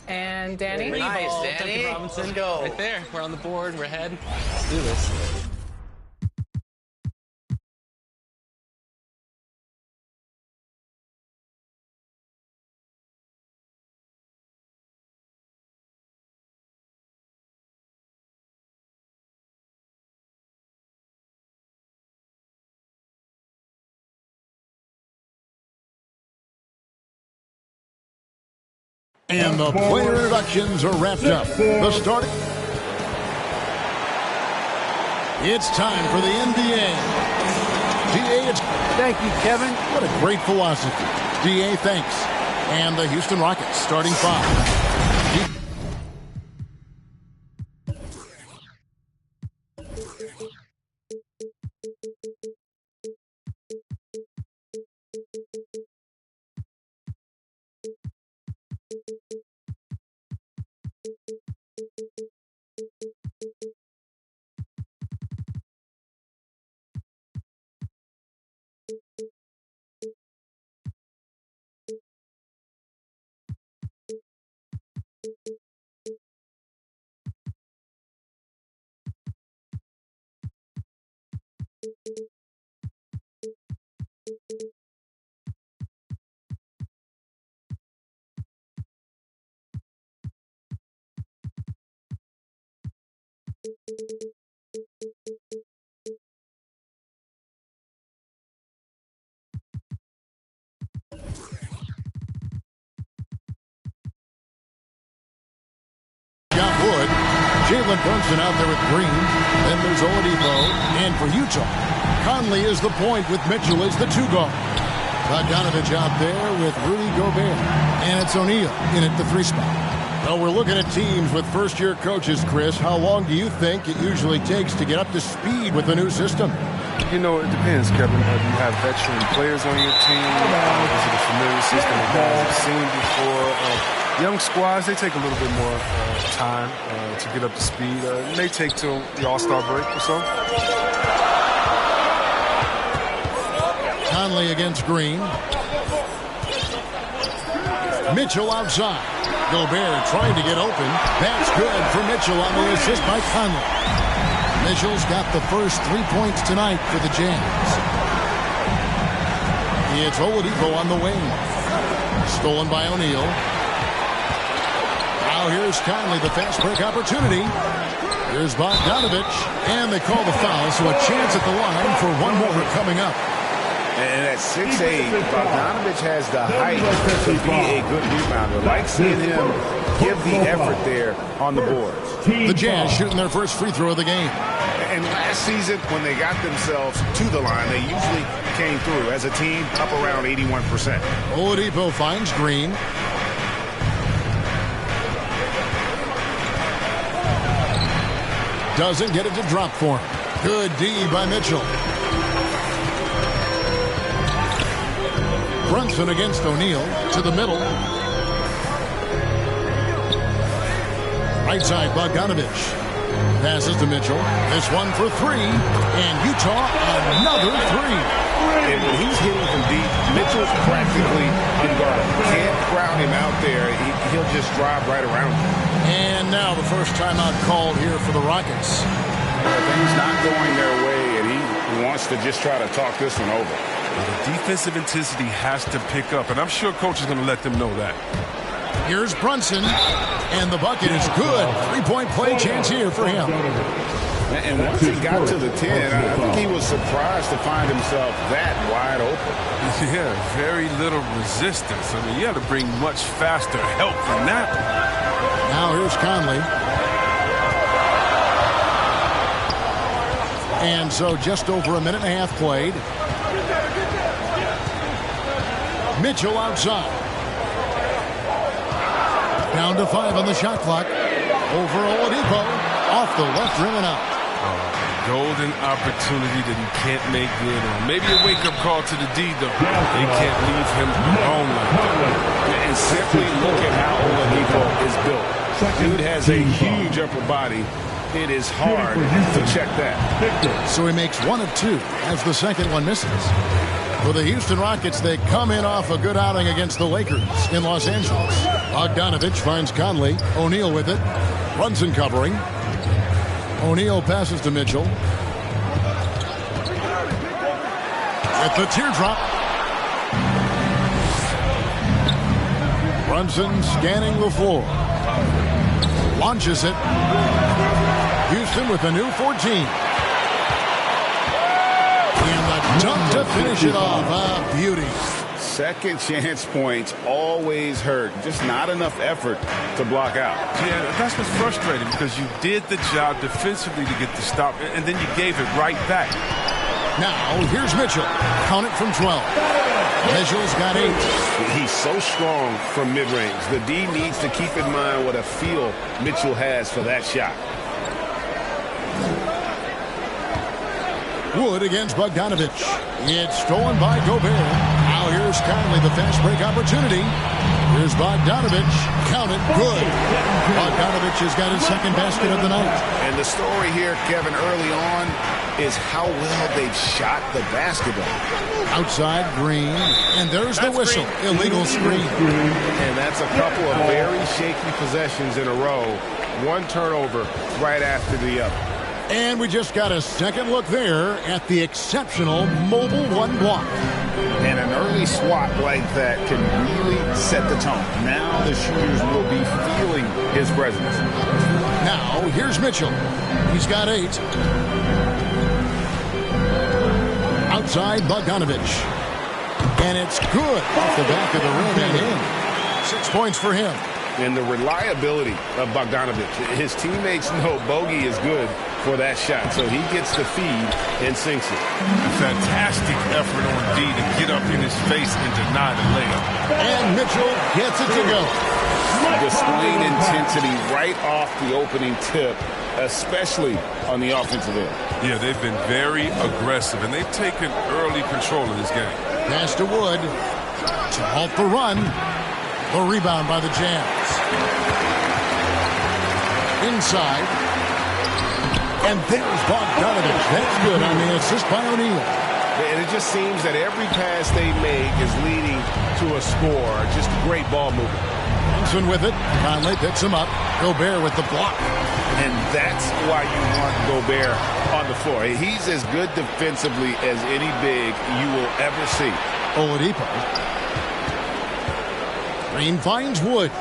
And Danny? Nice, Danny. Robinson. Let's go. Right there. We're on the board. We're ahead. Let's do this. And the player introductions are wrapped up. The starting. It's time for the NBA. DA, thank you, Kevin. What a great philosophy. DA, thanks. And the Houston Rockets starting five. Jalen Brunson out there with Green. Then there's Oladipo. And for Utah, Conley is the point with Mitchell as the two-guard. Bogdanovich out there with Rudy Gobert. And it's O'Neal in at the three spot. Well, we're looking at teams with first-year coaches, Chris. How long do you think it usually takes to get up to speed with a new system? You know, it depends, Kevin. You have veteran players on your team. Is it a familiar system that guys have seen before? Young squads, they take a little bit more time to get up to speed. It may take till the All-Star break or so. Conley against Green. Mitchell outside. Gobert trying to get open. That's good for Mitchell on the assist by Conley. Mitchell's got the first 3 points tonight for the Jazz. It's Oladipo on the wing. Stolen by O'Neal. Now here's Conley, the fast break opportunity. Here's Bogdanovich, and they call the foul, so a chance at the line for one more coming up. And at 6'8", Bogdanovich has the height to be a good rebounder. Like seeing him give the effort there on the boards. The Jazz shooting their first free throw of the game. And last season, when they got themselves to the line, they usually came through as a team up around 81%. Oladipo finds Green. Doesn't get it to drop for him. Good D by Mitchell. Brunson against O'Neal to the middle. Right side, Bogdanovich. Passes to Mitchell. This one for three. And Utah, another three. And when he's hitting from deep, Mitchell's practically unguarded. Can't crowd him out there. He'll just drive right around him. And now the first timeout called here for the Rockets. Things not going their way, and he wants to just try to talk this one over. The defensive intensity has to pick up, and I'm sure coach is going to let them know that. Here's Brunson, and the bucket is good. Three-point play chance here for him. And once he got to the 10, I think he was surprised to find himself that wide open. Yeah, very little resistance. I mean, you have to bring much faster help than that. Now here's Conley. And so just over a minute and a half played. Mitchell outside. Down to 5 on the shot clock. Over Oladipo. Off the left rim and out. Golden opportunity that he can't make good on. Maybe a wake-up call to the D, though. They can't leave him alone like that. And simply look at how Oladipo is built. Dude has a huge upper body. It is hard to check that. So he makes 1 of 2 as the second one misses. For the Houston Rockets, they come in off a good outing against the Lakers in Los Angeles. Bogdanovich finds Conley. O'Neal with it. Brunson covering. O'Neal passes to Mitchell. With the teardrop. Brunson scanning the floor. Launches it. Houston with a new 14. And the dunk to finish it off. Ah, beauty. Second chance points always hurt. Just not enough effort to block out. Yeah, that's what's frustrating because you did the job defensively to get the stop, and then you gave it right back. Now, here's Mitchell. Count it from 12. Mitchell's got 8. He's so strong from mid-range. The D needs to keep in mind what a feel Mitchell has for that shot. Wood against Bogdanovich. It's stolen by Gobert. Now here's Conley, the fast break opportunity. Here's Bogdanovich. Count it. Good. Bogdanovich has got his second basket of the night. And the story here, Kevin, early on is how well they've shot the basketball. Outside Green. And there's the whistle. Green. Illegal screen. And that's a couple of very shaky possessions in a row. One turnover right after the other. And we just got a second look there at the exceptional mobile one block. And an early swat like that can really set the tone. Now the shooters will be feeling his presence. Now here's Mitchell. He's got 8. Outside Bogdanovich. And it's good off the back of the rim and in. 6 points for him. And the reliability of Bogdanovich. His teammates know Bogey is good for that shot, so he gets the feed and sinks it. Fantastic effort on D to get up in his face and deny the layup. And Mitchell gets it to go. Displaying intensity right off the opening tip, especially on the offensive end. Yeah, they've been very aggressive, and they've taken early control of this game. Pass to Wood to halt the run. The rebound by the Jazz. Inside. And there's Bogdanovich. That's good on the assist by O'Neal. And it just seems that every pass they make is leading to a score. Just great ball movement. Brunson with it. Conley picks him up. Gobert with the block. And that's why you want Gobert on the floor. He's as good defensively as any big you will ever see. Oladipo. Green finds Wood.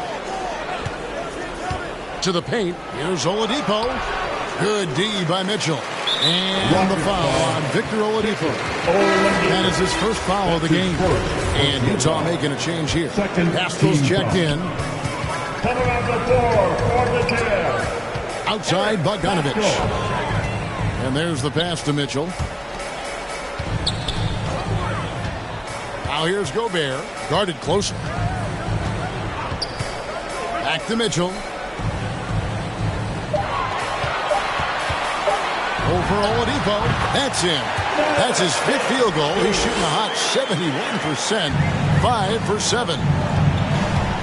To the paint. Here's Oladipo. Good D by Mitchell. And the foul on Victor Oladipo. That is his first foul of the game. And Utah making a change here. Pascal's checked in. Outside Bogdanovich. And there's the pass to Mitchell. Now here's Gobert. Guarded closer. Back to Mitchell. Over Oladipo. That's in. That's his 5th field goal. He's shooting a hot 71%. 5 for 7.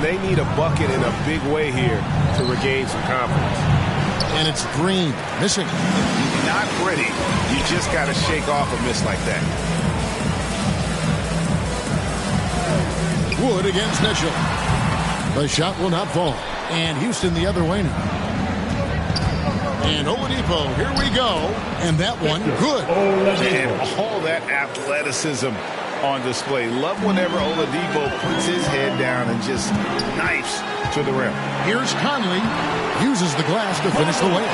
They need a bucket in a big way here to regain some confidence. And it's Green. Missing. Not pretty. You just got to shake off a miss like that. Wood against Mitchell. The shot will not fall. And Houston the other way now. And Oladipo, here we go. And that one, good. And all that athleticism on display. Love whenever Oladipo puts his head down and just knifes to the rim. Here's Conley. Uses the glass to finish the layup.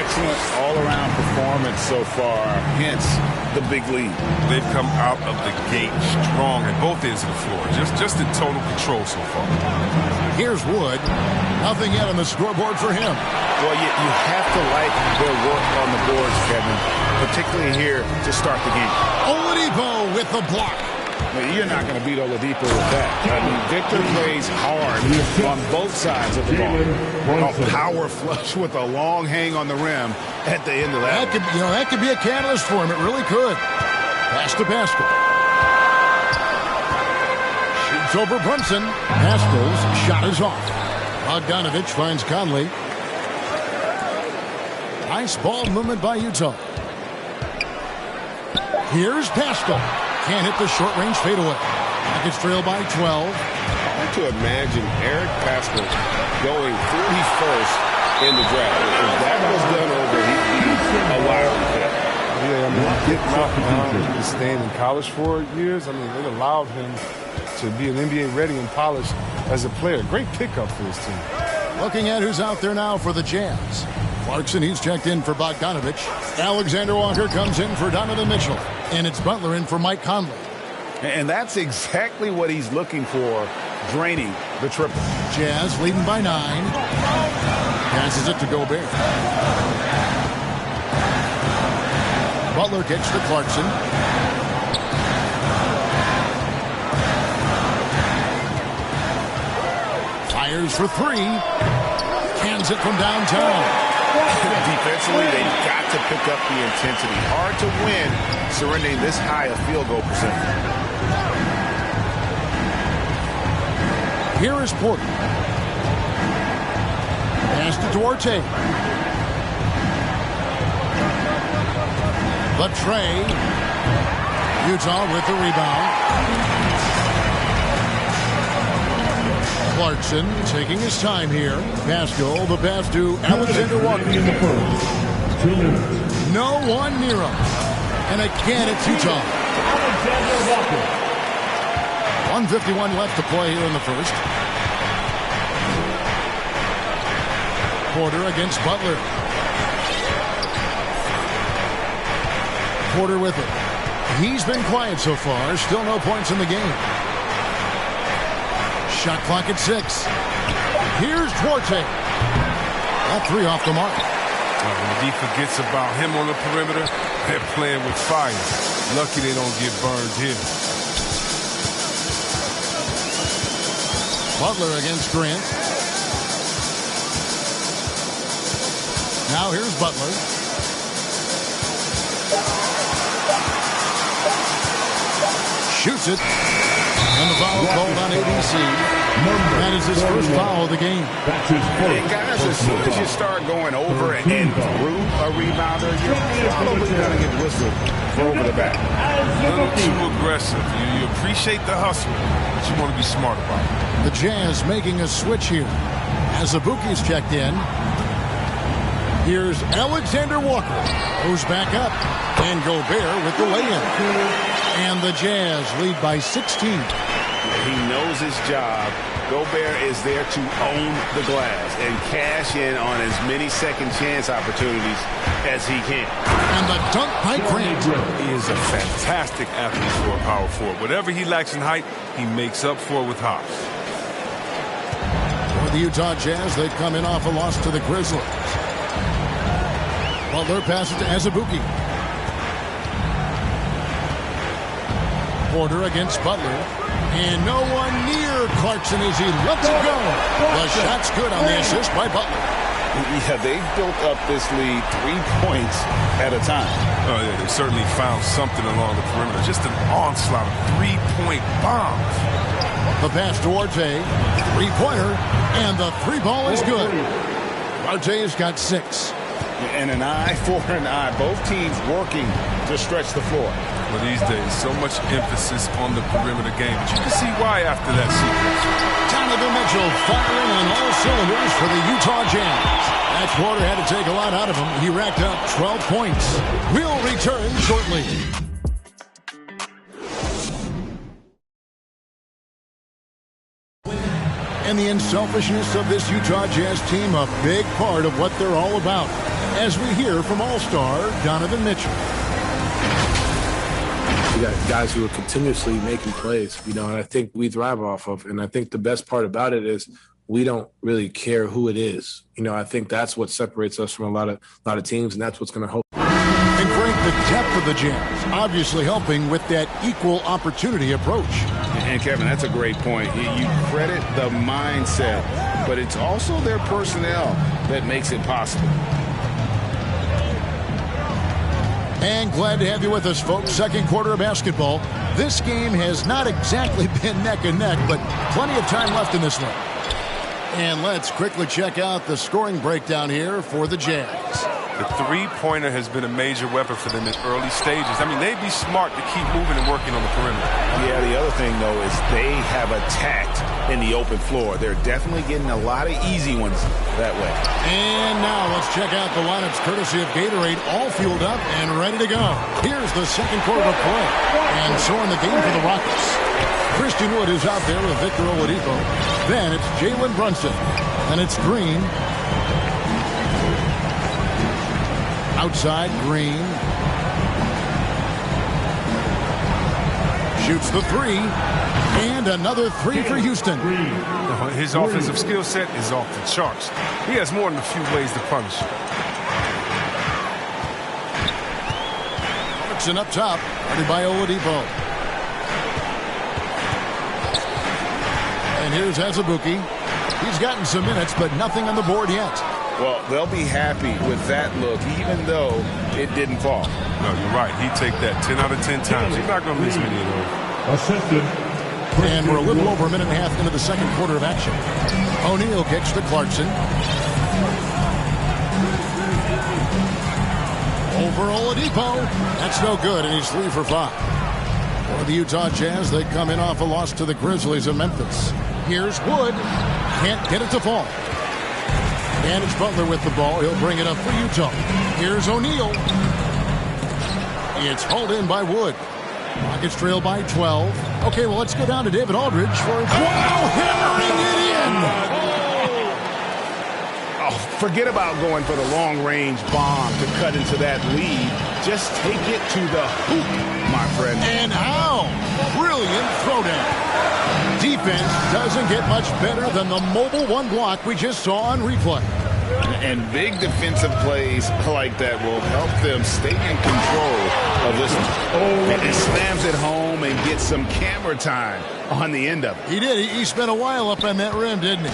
Excellent all-around performance so far. Hence, the big lead. They've come out of the gate strong at both ends of the floor. Just in total control so far. Here's Wood. Nothing yet on the scoreboard for him. Well, you have to like their work on the boards, Kevin, particularly here to start the game. Oladipo with the block. You're not going to beat Oladipo with that. I mean, Victor plays hard on both sides of the ball. A power flush with a long hang on the rim at the end of that. That could be a catalyst for him. It really could. Pass to Pascal. Shoots over Brunson. Pascal's shot is off. Bogdanovich finds Conley. Nice ball movement by Utah. Here's Pascal. Can't hit the short-range fadeaway. Nuggets trail by 12. hard to imagine Eric Pascal going 41st in the draft. If that was done over, he'd be a wildcat. Yeah, I mean, getting out and staying in college for years, I mean, it allowed him to be an NBA ready and polished as a player. Great pickup for his team. Looking at who's out there now for the Jazz. Clarkson, he's checked in for Bogdanovich. Alexander Walker comes in for Donovan Mitchell. And it's Butler in for Mike Conley. And that's exactly what he's looking for, draining the triple. Jazz leading by 9. Passes it to Gobert. Butler kicks to Clarkson. Fires for 3. Cans it from downtown. Defensively, they've got to pick up the intensity. Hard to win surrendering this high a field goal percentage. Here is Porter. Pass to Duarte. The tray. Utah with the rebound. Clarkson taking his time here. Pascal, the pass to Alexander Walker. No one near him. And again, it's Utah. 1:51 left to play here in the first. Porter against Butler. Porter with it. He's been quiet so far. Still no points in the game. Shot clock at 6. Here's Duarte. All 3 off the mark. When the D forgets about him on the perimeter, they're playing with fire. Lucky they don't get burned here. Butler against Grant. Now here's Butler. Shoots it. And the foul called on ABC. That is his first foul of the game. And guys, as soon as you start going over and through a rebounder, you're probably going to get whistled for over the back. A little too aggressive. You appreciate the hustle, but you want to be smart about it. The Jazz making a switch here. As Azubuike's checked in. Here's Alexander Walker. Goes back up. And Gobert with the lay-in. And the Jazz lead by 16. He knows his job. Gobert is there to own the glass and cash in on as many second chance opportunities as he can. And the dunk by Grant. He is a fantastic athlete for a power forward. Whatever he lacks in height, he makes up for it with hops. For the Utah Jazz, they come in off a loss to the Grizzlies. Butler passes to Azubuike. Porter against Butler. And no one near Clarkson as he lets it go. The shot's good on the assist by Butler. Yeah, they've built up this lead 3 points at a time. Oh, yeah, they certainly found something along the perimeter. Just an onslaught of 3-point bombs. The pass to Duarte. 3-pointer. And the 3-ball is good. Duarte's got 6. And an eye for an eye. Both teams working to stretch the floor. Well, these days, so much emphasis on the perimeter game. But you can see why after that sequence. Donovan Mitchell firing on all cylinders for the Utah Jazz. That quarter had to take a lot out of him. He racked up 12 points. We'll return shortly. And the unselfishness of this Utah Jazz team, a big part of what they're all about. As we hear from All-Star Donovan Mitchell. We got guys who are continuously making plays, and I think we thrive off of. And I think the best part about it is we don't really care who it is. I think that's what separates us from a lot of teams, and that's what's going to help. And Frank, the depth of the Jazz obviously helping with that equal opportunity approach. And Kevin, that's a great point. You credit the mindset, but it's also their personnel that makes it possible. And glad to have you with us, folks. Second quarter of basketball. This game has not exactly been neck and neck, but plenty of time left in this one. And let's quickly check out the scoring breakdown here for the Jazz. The three-pointer has been a major weapon for them in early stages. I mean, they'd be smart to keep moving and working on the perimeter. Yeah, the other thing, though, is they have attacked in the open floor. They're definitely getting a lot of easy ones that way. And now let's check out the lineups courtesy of Gatorade, all fueled up and ready to go. Here's the second quarter of play. And so in the game for the Rockets. Christian Wood is out there with Victor Oladipo. Then it's Jalen Brunson. Then it's Green. Outside, Green. Shoots the three. And another three for Houston. His offensive skill set is off the charts. He has more than a few ways to punish. Clarkson up top. Ready by Oladipo. And here's Azubuike. He's gotten some minutes, but nothing on the board yet. Well, they'll be happy with that look, even though it didn't fall. No, you're right. He'd take that 10 out of 10 times. He's not going to miss many of those. And we're a little over a minute and a half into the second quarter of action. O'Neal kicks to Clarkson. Over Oladipo. That's no good, and he's 3 for 5. For the Utah Jazz, they come in off a loss to the Grizzlies of Memphis. Here's Wood. Can't get it to fall. And it's Butler with the ball. He'll bring it up for Utah. Here's O'Neal. It's hauled in by Wood. Rockets trail by 12. Okay, well, let's go down to David Aldridge for... Wow, hammering it in! Oh, forget about going for the long-range bomb to cut into that lead. Just take it to the hoop, my friend. And how? Brilliant throwdown. Defense doesn't get much better than the mobile one block we just saw on replay. And big defensive plays like that will help them stay in control of this one. And he slams it home and gets some camera time on the end of it. He did. He spent a while up on that rim, didn't he?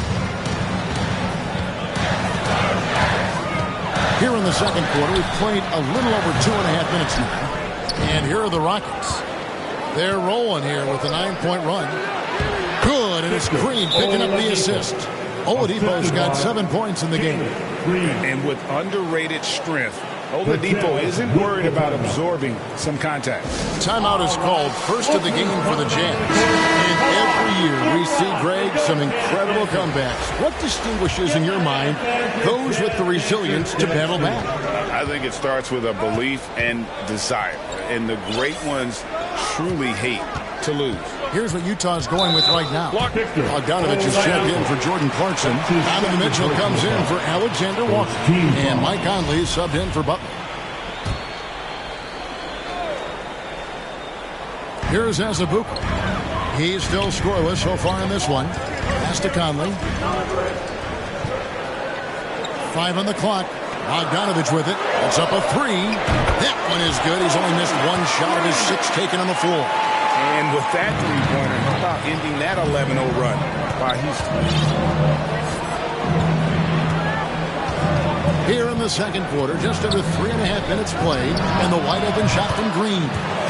Here in the second quarter, we've played a little over 2.5 minutes now. And here are the Rockets. They're rolling here with a 9-point run. Good, and it's Green picking up the assist. Oladipo's got 7 points in the game. And with underrated strength, Oladipo isn't worried about absorbing some contact. Timeout is called, first of the game for the Jazz. And every year we see, Greg, some incredible comebacks. What distinguishes, in your mind, those with the resilience to battle back? I think it starts with a belief and desire. And the great ones truly hate to lose. Here's what Utah's going with right now. Bogdanovich is checked in for Jordan Clarkson. Donovan Mitchell comes in for Alexander Walker. And Mike Conley is subbed in for Butler. Here's Azubuike. He's still scoreless so far in this one. Pass to Conley. 5 on the clock. Bogdanovich with it. It's up a 3. That one is good. He's only missed 1 shot of his 6 taken on the floor. And with that three-pointer, how about ending that 11-0 run by Houston? Here in the second quarter, just under 3.5 minutes played, and the wide open shot from Green.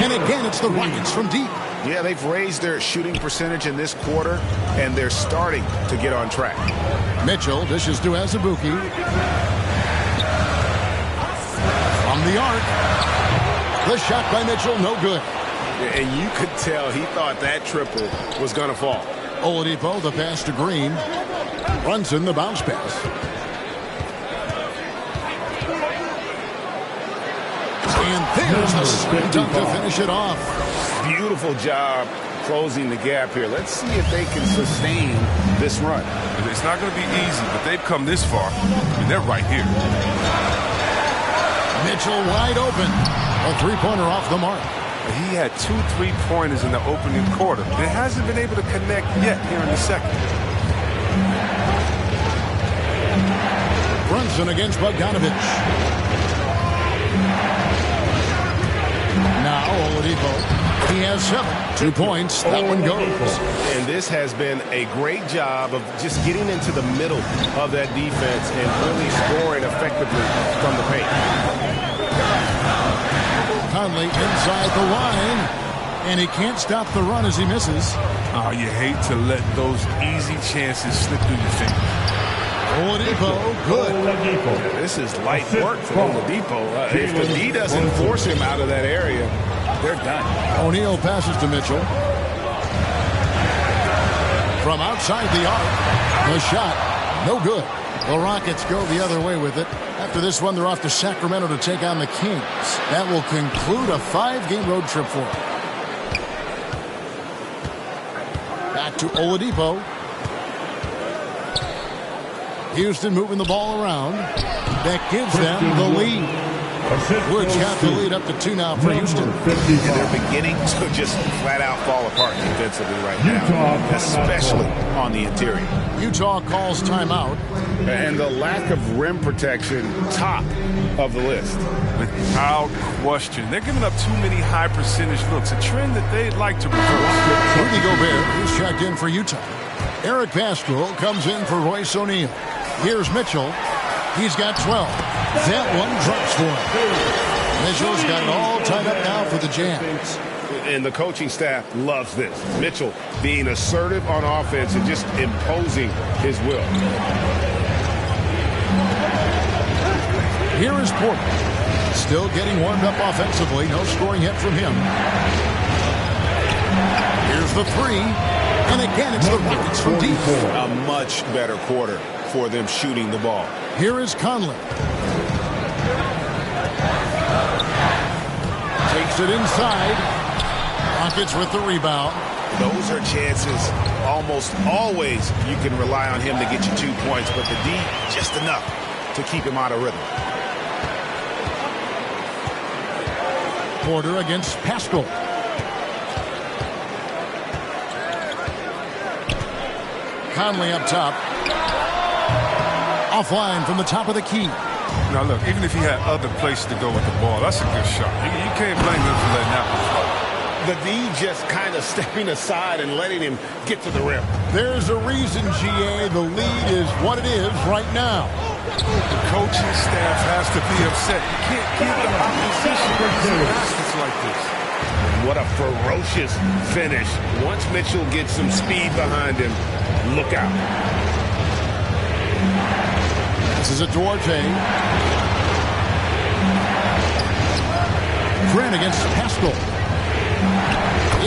And again, it's the Rockets from deep. Yeah, they've raised their shooting percentage in this quarter, and they're starting to get on track. Mitchell dishes to Azubuike. From the arc. The shot by Mitchell, no good. And you could tell he thought that triple was going to fall. Oladipo, the pass to Green. Brunson, the bounce pass. And there's the spin dunk to finish it off. Beautiful job closing the gap here. Let's see if they can sustain this run. It's not going to be easy, but they've come this far. I mean, they're right here. Mitchell wide open. A three-pointer off the mark. He had 2 3-pointers in the opening quarter. It hasn't been able to connect yet here in the second. Brunson against Bogdanovich. Now Oladipo. He has 7. 2 points. That one goes. And this has been a great job of just getting into the middle of that defense and really scoring effectively from the paint. Conley inside the line, and he can't stop the run as he misses. Oh, you hate to let those easy chances slip through your fingers. Oladipo, good. This is light work for Oladipo. If the D doesn't force him out of that area, they're done. O'Neal passes to Mitchell. from outside the arc. The shot, no good. The Rockets go the other way with it. After this one, they're off to Sacramento to take on the Kings. That will conclude a 5-game road trip for them. Back to Oladipo. Houston moving the ball around. That gives them the lead. Woods got the lead up to 2 now for Houston. And they're beginning to just flat out fall apart defensively right now, especially on the interior. Utah calls timeout. And the lack of rim protection, top of the list. Without question. They're giving up too many high percentage looks, a trend that they'd like to reverse. Rudy Gobert is checked in for Utah. Eric Pascal comes in for Royce O'Neal. Here's Mitchell. He's got 12. That one drops for him. Mitchell's got it all tied up now for the Jazz. And the coaching staff loves this. Mitchell being assertive on offense and just imposing his will. Here is Porter. Still getting warmed up offensively. No scoring yet from him. Here's the 3. And again, it's the Rockets from deep. A much better quarter for them shooting the ball. Here is Conley. Takes it inside. Rockets with the rebound. Those are chances almost always you can rely on him to get you 2 points, but the D just enough to keep him out of rhythm. Porter against Pascal. Conley up top. Offline from the top of the key. Now, look, even if he had other places to go with the ball, that's a good shot. You can't blame him for letting that one fall. The D just kind of stepping aside and letting him get to the rim. There's a reason, GA, the lead is what it is right now. The coaching staff has to be upset. You can't give the opposition baskets like this. What a ferocious finish. Once Mitchell gets some speed behind him, look out. This is a Duarte. Grant against Pascal.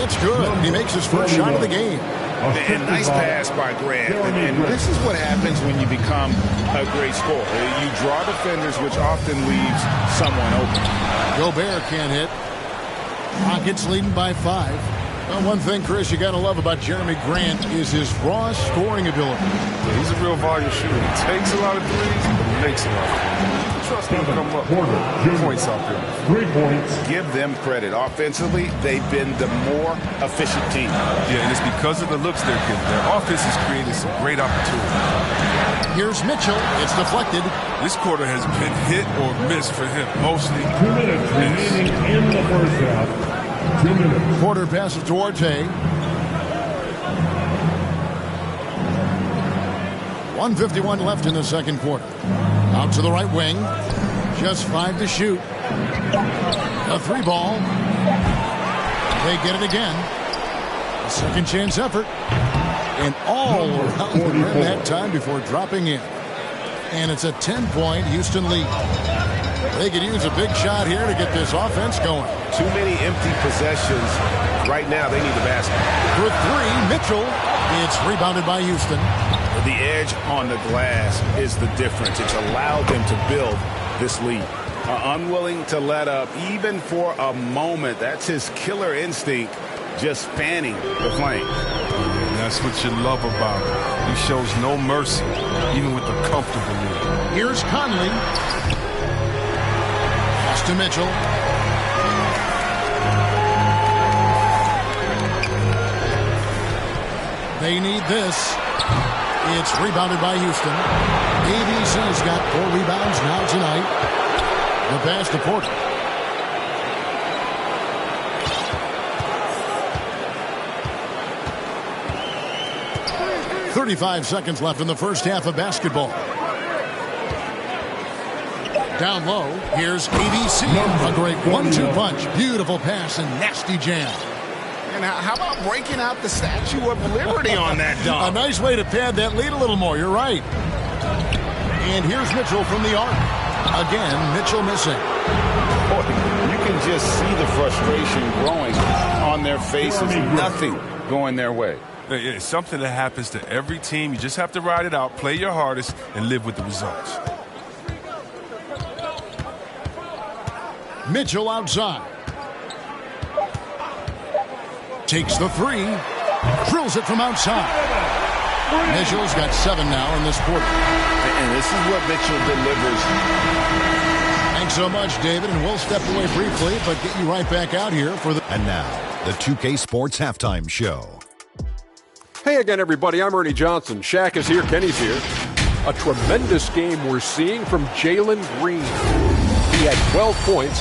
It's good. He makes his first shot of the game. And nice pass by Grant. And this is what happens when you become a great scorer. You draw defenders, which often leaves someone open. Gobert can't hit. Rockets leading by 5. Well, one thing, Chris, you got to love about Jeremy Grant is his raw scoring ability. Yeah, he's a real volume shooter. He takes a lot of threes, but he makes a lot of threes. Trust him to come up with points out there. 3 points. Give them credit. Offensively, they've been the more efficient team. Yeah, and it's because of the looks they're getting. Their offense has created some great opportunities. Here's Mitchell. It's deflected. This quarter has been hit or miss for him. Mostly 2 minutes remaining in the first half. 2 minutes. Porter passes to Duarte. 1:51 left in the second quarter. Out to the right wing. Just 5 to shoot. A 3 ball. They get it again. A second chance effort. And all around the rim that time before dropping in. And it's a 10-point Houston lead. They could use a big shot here to get this offense going. Too many empty possessions. Right now, they need the basket. For 3, Mitchell. It's rebounded by Houston. The edge on the glass is the difference. It's allowed them to build this lead. Unwilling to let up, even for a moment. That's his killer instinct, just fanning the flames. And that's what you love about him. He shows no mercy, even with the comfortable lead. Here's Conley. Pass to Mitchell. They need this. It's rebounded by Houston. ABC's got 4 rebounds now tonight. The pass to Porter. .35 seconds left in the first half of basketball. Down low, here's ABC. A great 1-2 punch. Beautiful pass and nasty jam. And how about breaking out the Statue of Liberty on that dunk? A nice way to pad that lead a little more. You're right. And here's Mitchell from the arc. Again, Mitchell missing. Boy, you can just see the frustration growing on their faces. Nothing going their way. It's something that happens to every team. You just have to ride it out, play your hardest, and live with the results. Mitchell outside. Takes the three. Drills it from outside. Mitchell's got 7 now in this quarter. And this is what Mitchell delivers. Thanks so much, David, and we'll step away briefly, but get you right back out here for the... And now, the 2K Sports Halftime Show. Hey again, everybody. I'm Ernie Johnson. Shaq is here. Kenny's here. A tremendous game we're seeing from Jalen Green. He had 12 points.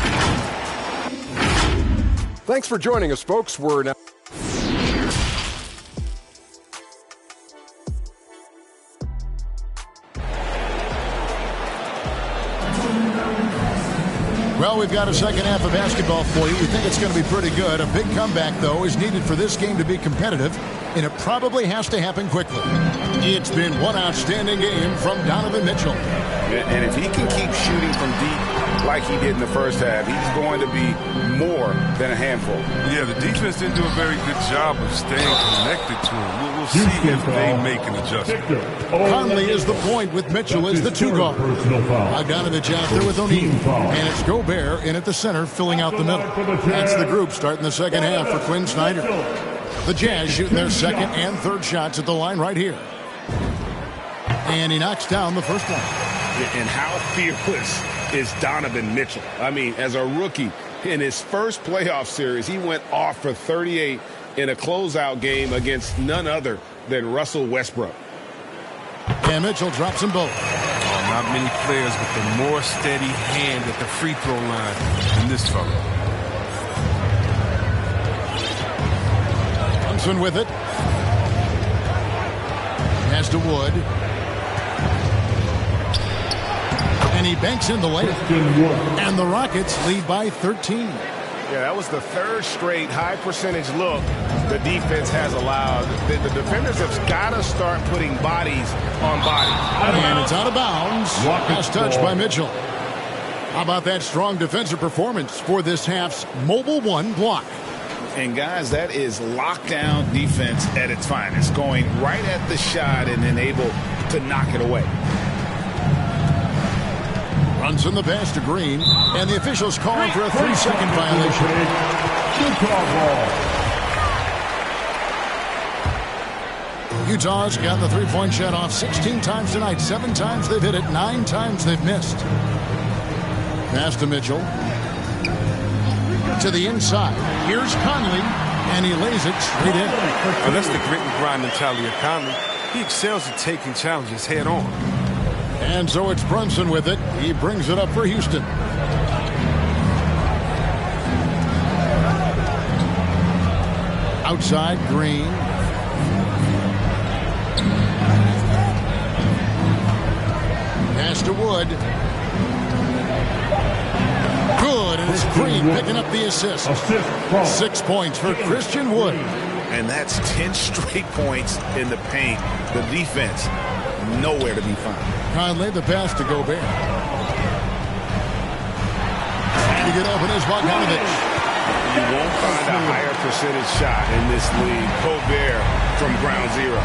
Thanks for joining us, folks. We're now... Well, we've got a second half of basketball for you. We think it's going to be pretty good. A big comeback, though, is needed for this game to be competitive, and it probably has to happen quickly. It's been one outstanding game from Donovan Mitchell. And if he can keep shooting from deep like he did in the first half, he's going to be more than a handful. Yeah, the defense didn't do a very good job of staying connected to him. We'll see if they make an adjustment. Conley is the point with Mitchell as the 2 guard. Bogdanovich out there with O'Neal. And it's Gobert in at the center, filling out the middle. That's the group starting the second half for Quinn Snyder. The Jazz shooting their second and third shots at the line right here. And he knocks down the first one. And how fearless is Donovan Mitchell? I mean, as a rookie, in his first playoff series, he went off for 38 in a closeout game against none other than Russell Westbrook. And Mitchell drops them both. Not many players with a more steady hand at the free throw line than this fellow. Brunson with it. Pass to Wood. And he banks in the layup. And the Rockets lead by 13. Yeah, that was the third straight high percentage look the defense has allowed. The defenders have got to start putting bodies on bodies. And it's out of bounds. Last touch by Mitchell. How about that strong defensive performance for this half's Mobile One block? And guys, that is lockdown defense at its finest, going right at the shot and then able to knock it away. Brunson the pass to Green, and the officials calling for a 3-second violation. Utah's got the three-point shot off 16 times tonight. 7 times they've hit it, 9 times they've missed. Pass to Mitchell. To the inside. Here's Conley, and he lays it straight in. Well, that's the grit and grind mentality of Conley. He excels at taking challenges head on. And so it's Brunson with it. He brings it up for Houston. Outside, Green. Pass to Wood. Good, and it's Green picking up the assist. 6 points for Christian Wood. And that's 10 straight points in the paint. The defense, nowhere to be found. Conley, the pass to Gobert. Trying to get open is Bogdanovich. You won't find a higher percentage shot in this league. Gobert from ground zero.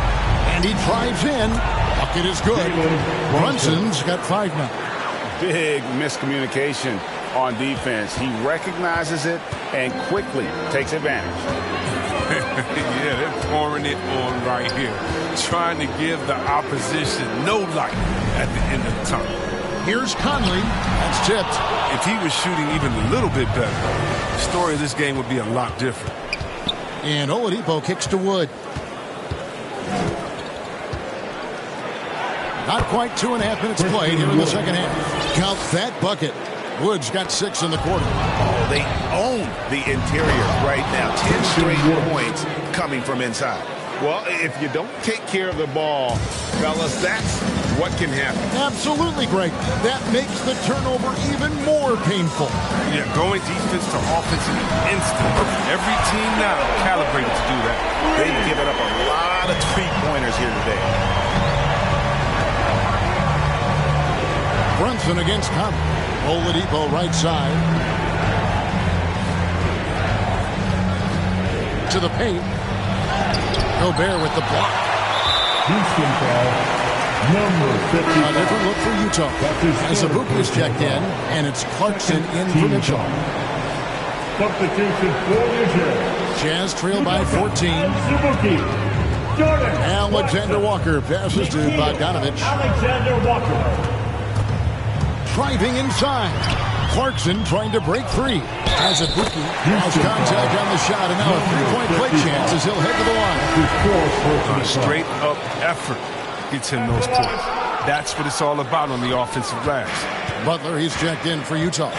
And he drives in. Bucket is good. Brunson's got 5 now. Big miscommunication on defense. He recognizes it and quickly takes advantage. Yeah, they're pouring it on right here. Trying to give the opposition no light at the end of the tunnel. Here's Conley. That's tipped. If he was shooting even a little bit better, the story of this game would be a lot different. And Oladipo kicks to Wood. Not quite 2.5 minutes played here in the second half. Count that bucket. Wood's got 6 in the quarter. Oh, they own the interior right now. 10 straight points coming from inside. Well, if you don't take care of the ball, fellas, that's what can happen. Absolutely, Greg. That makes the turnover even more painful. Yeah, going defense to offense in an instant. Every team now calibrated to do that. They've given up a lot of three-pointers here today. Brunson against Conley. Oladipo right side. To the paint. Gobert with the block. Houston foul, number 50. A different look for Utah. As Azubuike is checked in, and it's Clarkson in for Mitchell. Substitution for the Jazz. Jazz trail by 14. Azubuike. Jordan. Alexander Walker passes to Bogdanovich. Alexander Walker. Driving inside. Clarkson trying to break free. Azubuike has contact on the shot, and now a three-point play chance as he'll head to the line. Straight up effort gets him those points. That's what it's all about on the offensive glass. Butler, he's checked in for Utah.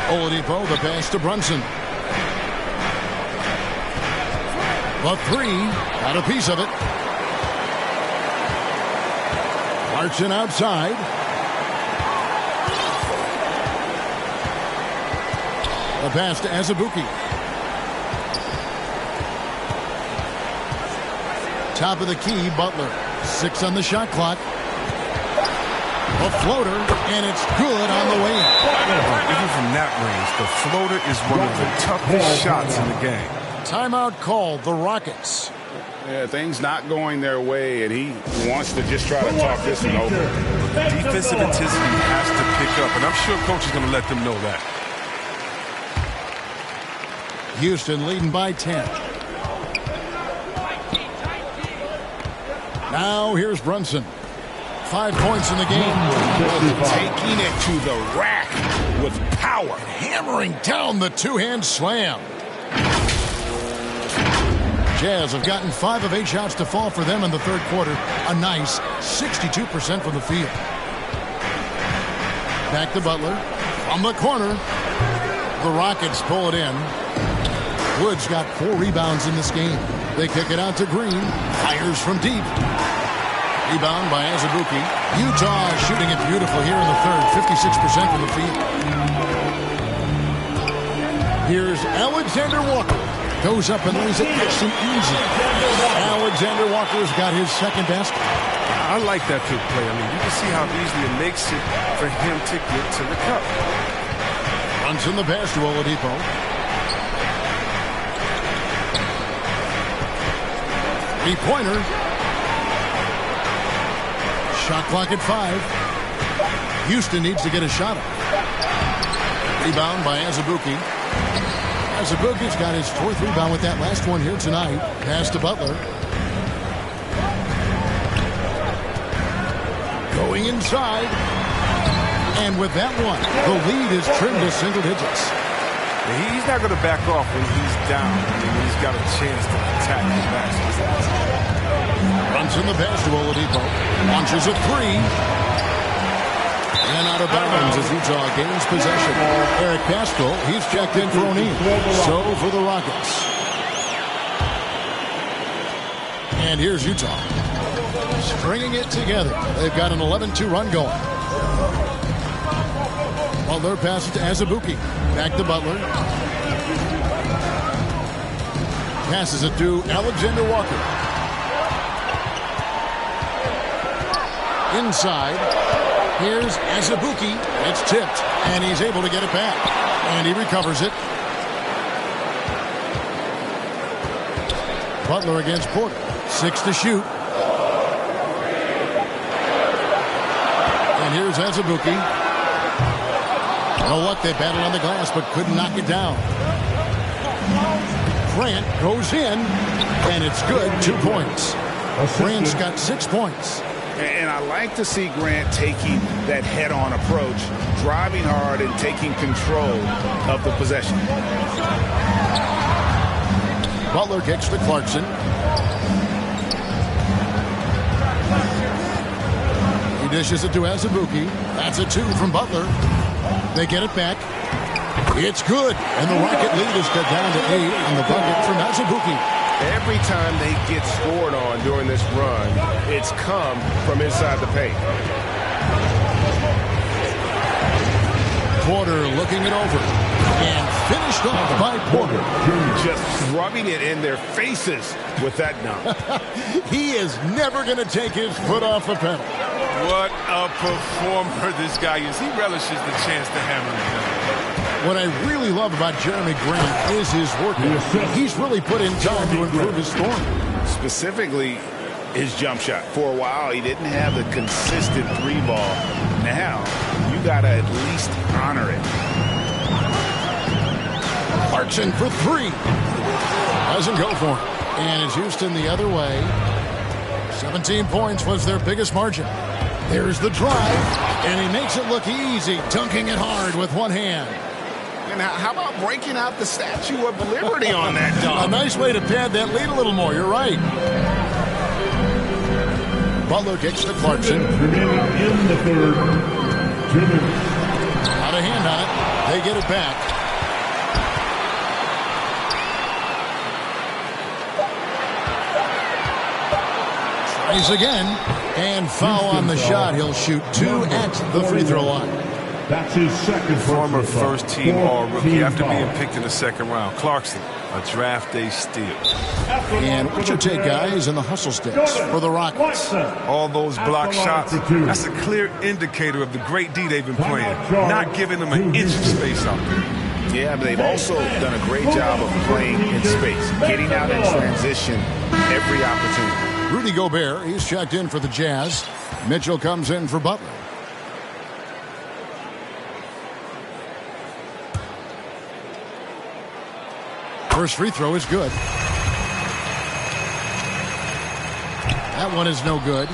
Oladipo, the pass to Brunson. The three, got a piece of it. Clarkson outside. The pass to Azubuike. Top of the key, Butler. 6 on the shot clock. A floater, and it's good on the way in. Even from that range, the floater is one of the toughest shots in the game. Timeout called, the Rockets. Yeah, things not going their way, and he wants to just try to talk this one over. Defensive intensity has to pick up, and I'm sure coach is going to let them know that. Houston leading by 10. Now here's Brunson. 5 points in the game. Taking it to the rack with power. Hammering down the two-hand slam. Jazz have gotten 5 of 8 shots to fall for them in the third quarter. A nice 62% from the field. Back to Butler. From the corner. The Rockets pull it in. Woods got 4 rebounds in this game. They kick it out to Green. Fires from deep. Rebound by Azubuike. Utah shooting it beautiful here in the third. 56% from the field. Here's Alexander Walker. Goes up and lays it nice and easy. Alexander Walker's got his second basket. I like that quick play. I mean, you can see how easily it makes it for him to get to the cup. Runs in the pass to Oladipo. Three-pointer. Shot clock at 5. Houston needs to get a shot up. Rebound by Azubuike. Azubuike's got his 4th rebound with that last one here tonight. Pass to Butler. Going inside. And with that one, the lead is trimmed to single digits. He's not going to back off when he's down. I mean, he's got a chance to attack the basket. Runs in the pass to Oladipo. Launches a 3. And out of bounds as Utah gains possession. Eric Paschal, he's checked in for O'Neal. So for the Rockets. And here's Utah. Stringing it together. They've got an 11-2 run going. Butler passes to Azubuike. Back to Butler. Passes it to Alexander Walker. Inside. Here's Azubuike. It's tipped, and he's able to get it back. And he recovers it. Butler against Porter. 6 to shoot. And here's Azubuike. Oh, what? They battled on the glass, but couldn't knock it down. Grant goes in, and it's good. 2 points. Grant's got 6 points. And I like to see Grant taking that head-on approach, driving hard and taking control of the possession. Butler kicks to Clarkson. He dishes it to Azubuike. That's a 2 from Butler. They get it back. It's good. And the Rocket lead is cut down to 8 on the bucket from Azubuike. Every time they get scored on during this run, it's come from inside the paint. Porter looking it over. And finished off by Porter. Just rubbing it in their faces with that dunk. He is never going to take his foot off the pedal. What a performer this guy is. He relishes the chance to hammer it down. What I really love about Jeremy Grant is his work. He's really put in time to improve his scoring. Specifically, his jump shot. For a while, he didn't have the consistent three ball. Now, you got to at least honor it. Clarkson for three. Doesn't go for it. And it's Houston the other way. 17 points was their biggest margin. There's the drive, and he makes it look easy, dunking it hard with one hand. And how about breaking out the Statue of Liberty on that dunk? A nice way to pad that lead a little more. You're right. Butler kicks to Clarkson. Remaining in the third. 2 minutes. Out of hand on it. They get it back. Tries again. And foul on the shot. He'll shoot 2 at the free throw line. That's his second. Former first-team All-Rookie after being picked in the second round. Clarkson, a draft day steal. And what's your take, guys, in the hustle sticks for the Rockets? All those block shots, that's a clear indicator of the great D they've been playing. Not giving them an inch of space out there. Yeah, but they've also done a great job of playing in space, getting out in transition every opportunity. Rudy Gobert, he's checked in for the Jazz. Mitchell comes in for Butler. First free throw is good. That one is no good.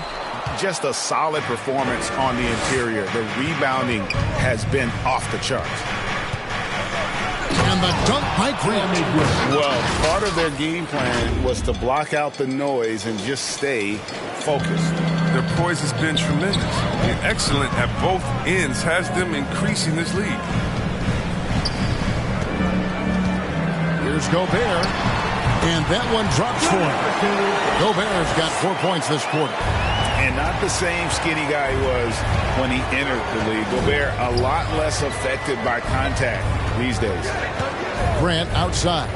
Just a solid performance on the interior. The rebounding has been off the charts. And the dunk by Grant. Well, part of their game plan was to block out the noise and just stay focused. Their poise has been tremendous. And excellent at both ends has them increasing this lead. Here's Gobert. And that one drops for him. Gobert's got 4 points this quarter. And not the same skinny guy he was when he entered the league. Gobert a lot less affected by contact these days. Grant outside.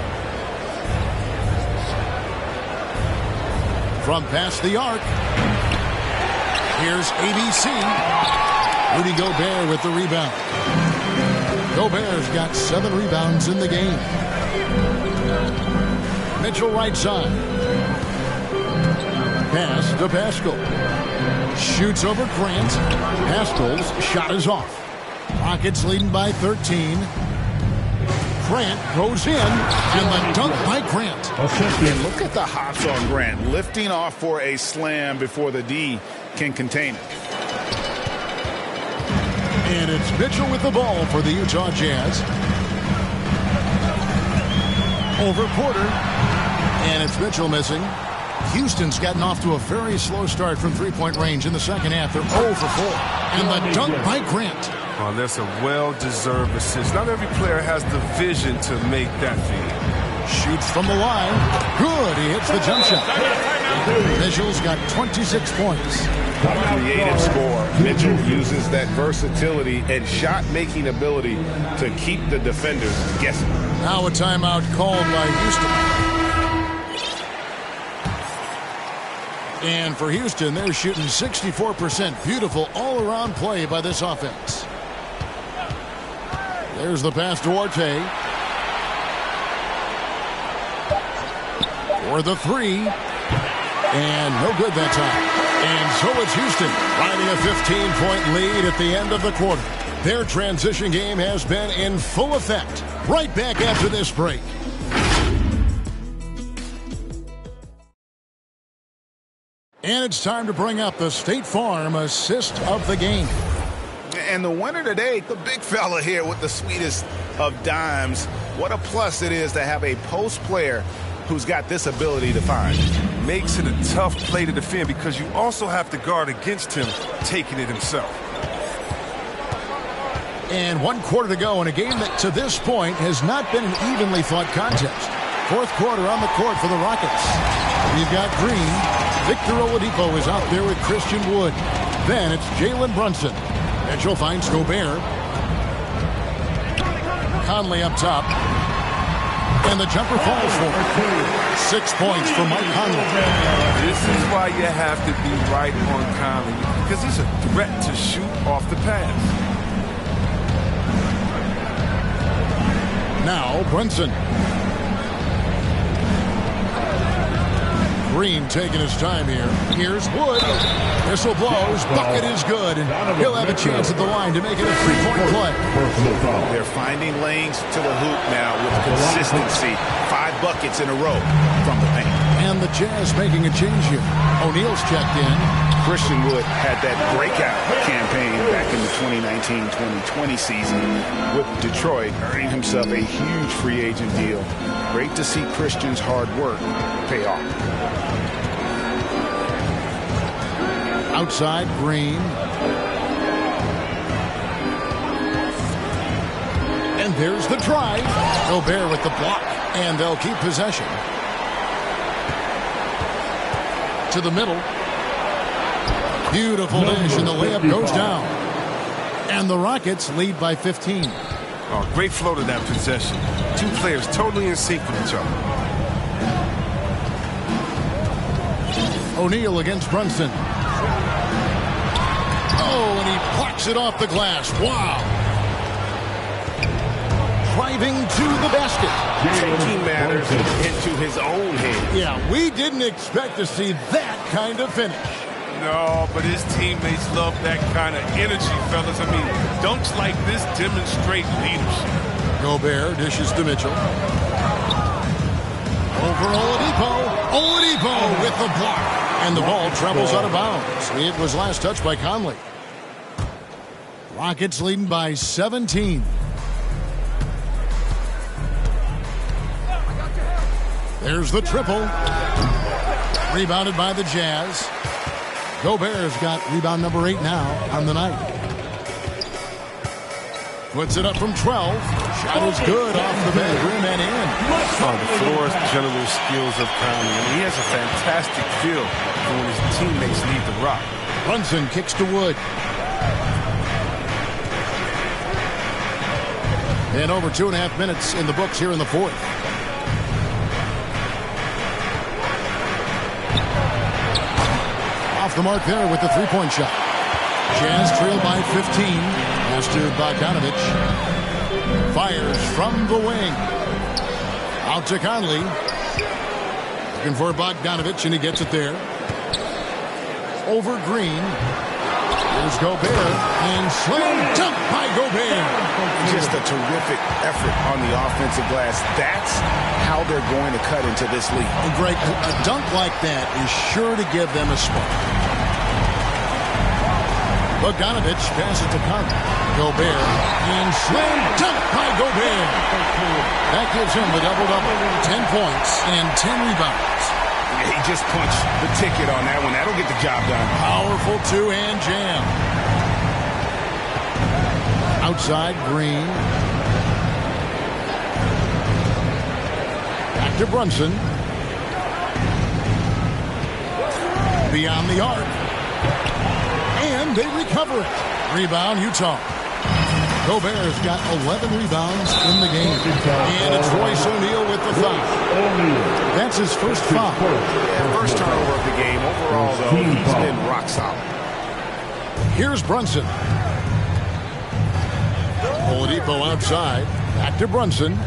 From past the arc. Here's ABC. Rudy Gobert with the rebound. Gobert's got 7 rebounds in the game. Mitchell right side. Pass to Pascal. Shoots over Grant. Pascal's shot is off. Rockets leading by 13. Grant goes in, and the dunk by Grant. And look at the hops on Grant, lifting off for a slam before the D can contain it. And it's Mitchell with the ball for the Utah Jazz. Over Porter. And it's Mitchell missing. Houston's gotten off to a very slow start from three-point range in the second half. They're 0 for 4. And the dunk by Grant. Oh, that's a well-deserved assist. Not every player has the vision to make that feed. Shoots from the line. Good. He hits the jump shot. Mitchell's got 26 points. A creative score. Mitchell uses that versatility and shot-making ability to keep the defenders guessing. Now a timeout called by Houston. And for Houston, they're shooting 64%. Beautiful all-around play by this offense. There's the pass to Duarte. For the three. And no good that time. And so it's Houston riding a 15-point lead at the end of the quarter. Their transition game has been in full effect. Right back after this break. And it's time to bring up the State Farm assist of the game. And the winner today, the big fella here with the sweetest of dimes. What a plus it is to have a post player who's got this ability to find. Makes it a tough play to defend because you also have to guard against him taking it himself. And 1 quarter to go in a game that to this point has not been an evenly fought contest. Fourth quarter on the court for the Rockets. We've got Green. Victor Oladipo is out there with Christian Wood. Then it's Jalen Brunson. Mitchell finds Gobert. Conley up top. And the jumper falls for him. 6 points for Mike Conley. This is why you have to be right on Conley, because he's a threat to shoot off the pass. Now Brunson. Green taking his time here. Here's Wood. Whistle blows. Bucket is good. And he'll have a chance at the line to make it a 3-point play. They're finding lanes to the hoop now with consistency. 5 buckets in a row from the paint. And the Jazz making a change here. O'Neal's checked in. Christian Wood had that breakout campaign back in the 2019-2020 season with Detroit, earning himself a huge free agent deal. Great to see Christian's hard work pay off. Outside, Green. And there's the drive. Gobert with the block, and they'll keep possession. To the middle. Beautiful dish, and the layup goes down. And the Rockets lead by 15. Oh, great flow to that possession. 2 players totally in sync with each other. O'Neal against Brunson. Oh, and he plucks it off the glass. Wow. Driving to the basket. Taking matters into his own hands. Yeah, we didn't expect to see that kind of finish. No, but his teammates love that kind of energy, fellas. I mean, dunks like this demonstrate leadership. Gobert dishes to Mitchell. Over Oladipo. Oladipo with the block. And the ball travels out of bounds. It was last touched by Conley. Rockets leading by 17. There's the triple. Rebounded by the Jazz. Gobert's got rebound number 8 now on the night. Puts it up from 12. Shot is good off the back rim and in. The floor's general skills of Conley. I mean, he has a fantastic feel for when his teammates need the rock. Brunson kicks to Wood. And over 2.5 minutes in the books here in the fourth. Off the mark there with the 3-point shot. Jazz trail by 15. Master Bogdanovich fires from the wing. Out to Conley. Looking for Bogdanovich, and he gets it there. Over Green. Here's Gobert. And slam dunk by Gobert. Just a terrific effort on the offensive glass. That's how they're going to cut into this league. And Greg, a dunk like that is sure to give them a spark. Bogdanovich passes to Conley. Gobert. And slam dunk by Gobert. That gives him the double-double. 10 points and 10 rebounds. He just punched the ticket on that one. That'll get the job done. Powerful two-hand jam. Outside, Green. Back to Brunson. Beyond the arc. And they recover it. Rebound, Utah. Gobert's got 11 rebounds in the game. And it's Royce O'Neal with the foul. That's his first foul. First turnover of the game. Overall, though, he's been rock solid. Here's Brunson. Oladipo outside. Back to Brunson.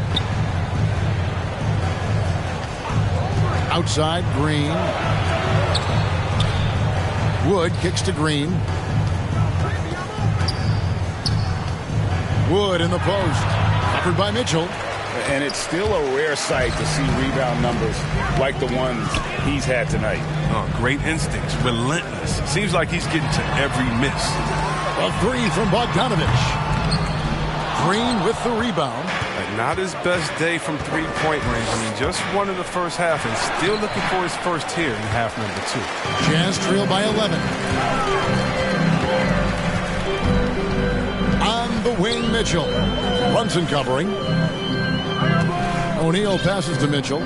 Outside, Green. Wood kicks to Green. Wood in the post. Covered by Mitchell. And it's still a rare sight to see rebound numbers like the ones he's had tonight. Oh, great instincts. Relentless. Seems like he's getting to every miss. A 3 from Bogdanovich. Green with the rebound. Not his best day from three-point range. I mean, just won in the first half and still looking for his first here in half number 2. Jazz trail by 11. On the wing, Mitchell. Brunson covering. O'Neal passes to Mitchell.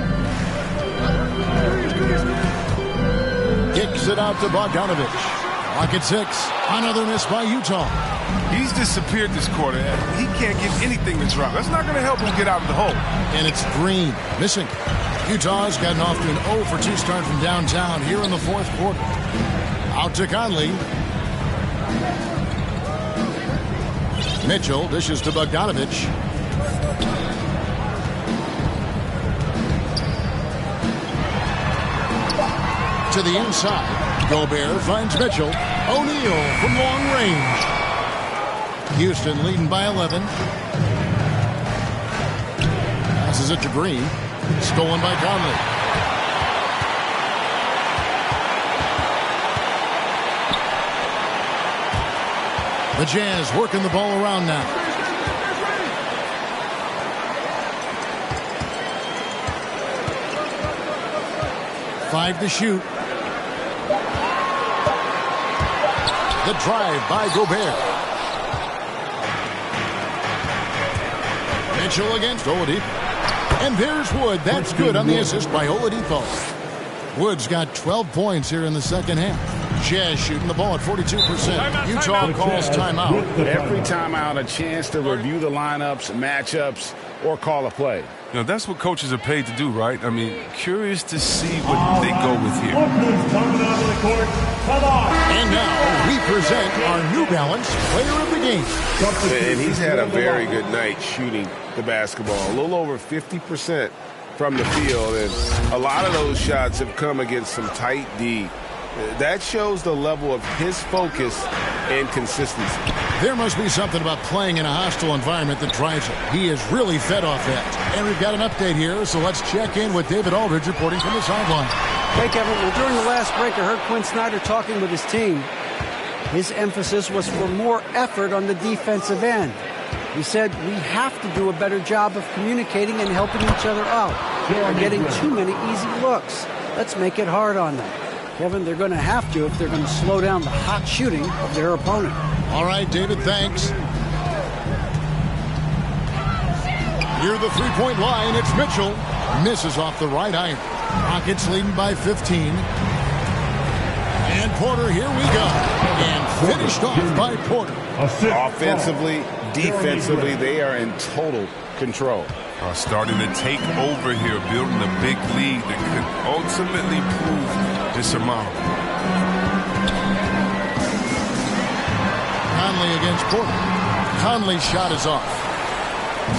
Kicks it out to Bogdanovich. Rocket 6. Another miss by Utah. He's disappeared this quarter. He can't get anything to drop. That's not going to help him get out of the hole. And it's Green missing. Utah's gotten off to an 0 for 2 start from downtown here in the fourth quarter. Out to Conley. Mitchell dishes to Bogdanovich. To the inside. Gobert finds Mitchell. O'Neal from long range. Houston leading by 11. Passes it to Green. Stolen by Conley. The Jazz working the ball around now. Five to shoot. The drive by Gobert. Mitchell against Oladipo. And there's Wood. That's good on the assist by Oladipo. Wood's got 12 points here in the second half. Jazz shooting the ball at 42%. Utah calls timeout. Every timeout, a chance to review the lineups, matchups, or call a play. You know, that's what coaches are paid to do, right? I mean, curious to see what they go with here. And now we present our New Balance Player of the Game. And he's had a very good night shooting the basketball. A little over 50% from the field. And a lot of those shots have come against some tight D. That shows the level of his focus and consistency. There must be something about playing in a hostile environment that drives it. He is really fed off that. And we've got an update here, so let's check in with David Aldridge reporting from the sideline. Hey, Kevin. Well, during the last break, I heard Quinn Snyder talking with his team. His emphasis was for more effort on the defensive end. He said, we have to do a better job of communicating and helping each other out. They're getting too many easy looks. Let's make it hard on them. Kevin, they're going to have to if they're going to slow down the hot shooting of their opponent. All right, David, thanks. Near the three-point line, it's Mitchell. Misses off the right iron. Rockets leading by 15. And Porter, here we go. And finished off by Porter. Offensively, defensively, they are in total control. Starting to take over here, building a big lead that could ultimately prove insurmountable. Conley against Porter. Conley's shot is off.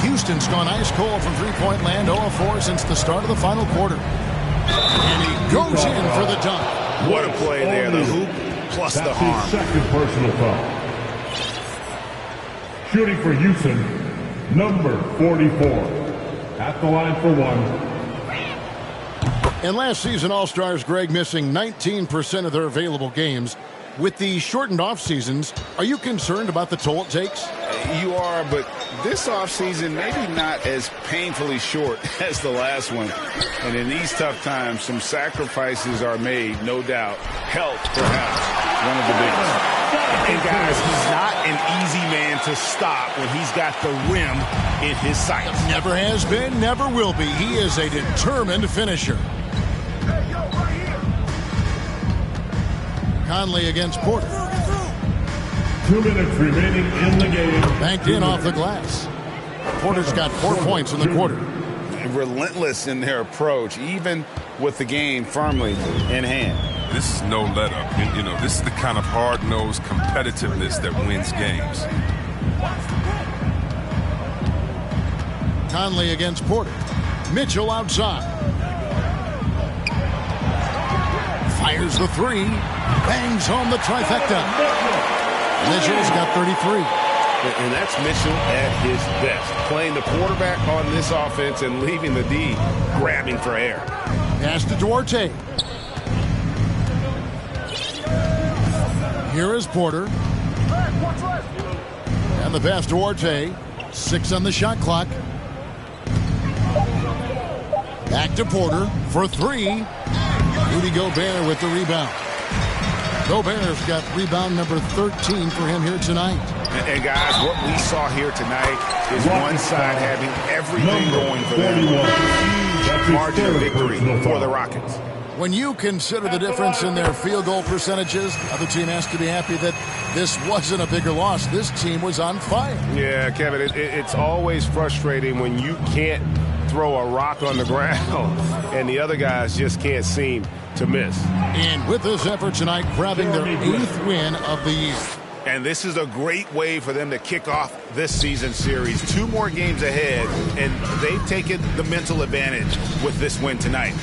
Houston's gone ice cold from three-point land, 0-4 since the start of the final quarter. And he goes in for the dunk. What a play there, the hoop plus the harm. Second personal foul. Shooting for Houston, number 44. At the line for one. And last season, All-Stars Greg missing 19% of their available games. With the shortened off seasons, are you concerned about the toll it takes? You are, but this offseason maybe not as painfully short as the last one. And in these tough times, some sacrifices are made, no doubt. Health, perhaps, one of the biggest. And guys, he's not an easy man to stop when he's got the rim in his sights. Never has been, never will be. He is a determined finisher. Conley against Porter. 2 minutes remaining in the game. Banked in off the glass. Porter's got 4 points in the quarter. Relentless in their approach, even with the game firmly in hand. This is no let-up. You know, this is the kind of hard-nosed competitiveness that wins games. Conley against Porter. Mitchell outside. Fires the three. Bangs home the trifecta. Mitchell's got 33. And that's Mitchell at his best. Playing the quarterback on this offense and leaving the D grabbing for air. Pass to Duarte. Here is Porter. And the pass to Duarte. 6 on the shot clock. Back to Porter for 3. Rudy Gobert with the rebound. Gobert's got rebound number 13 for him here tonight. And guys, what we saw here tonight is one side having everything going for them. Margin of victory for the Rockets. When you consider the difference in their field goal percentages, the other team has to be happy that this wasn't a bigger loss. This team was on fire. Yeah, Kevin, it's always frustrating when you can't throw a rock on the ground and the other guys just can't seem to miss. And with this effort tonight, grabbing their 8th win of the year. And this is a great way for them to kick off this season series. 2 more games ahead, and they've taken the mental advantage with this win tonight.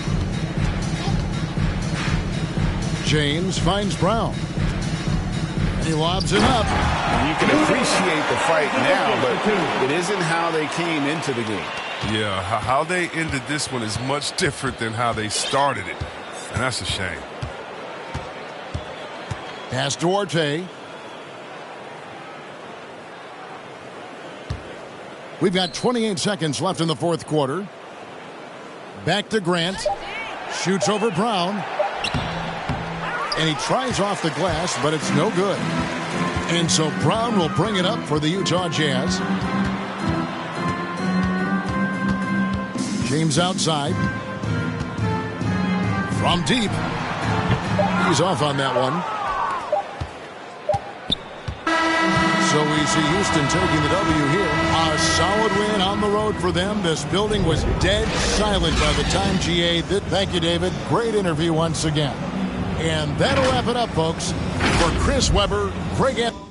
James finds Brown. He lobs it up. You can appreciate the fight now, but it isn't how they came into the game. Yeah, how they ended this one is much different than how they started it. And that's a shame. Pass Duarte. We've got 28 seconds left in the fourth quarter. Back to Grant. Shoots over Brown. And he tries off the glass, but it's no good. And so Brown will bring it up for the Utah Jazz. James outside. From deep. He's off on that one. So we see Houston taking the W here. A solid win on the road for them. This building was dead silent by the time GA did. Thank you, David. Great interview once again. And that'll wrap it up, folks. For Chris Webber, Greg Anthony.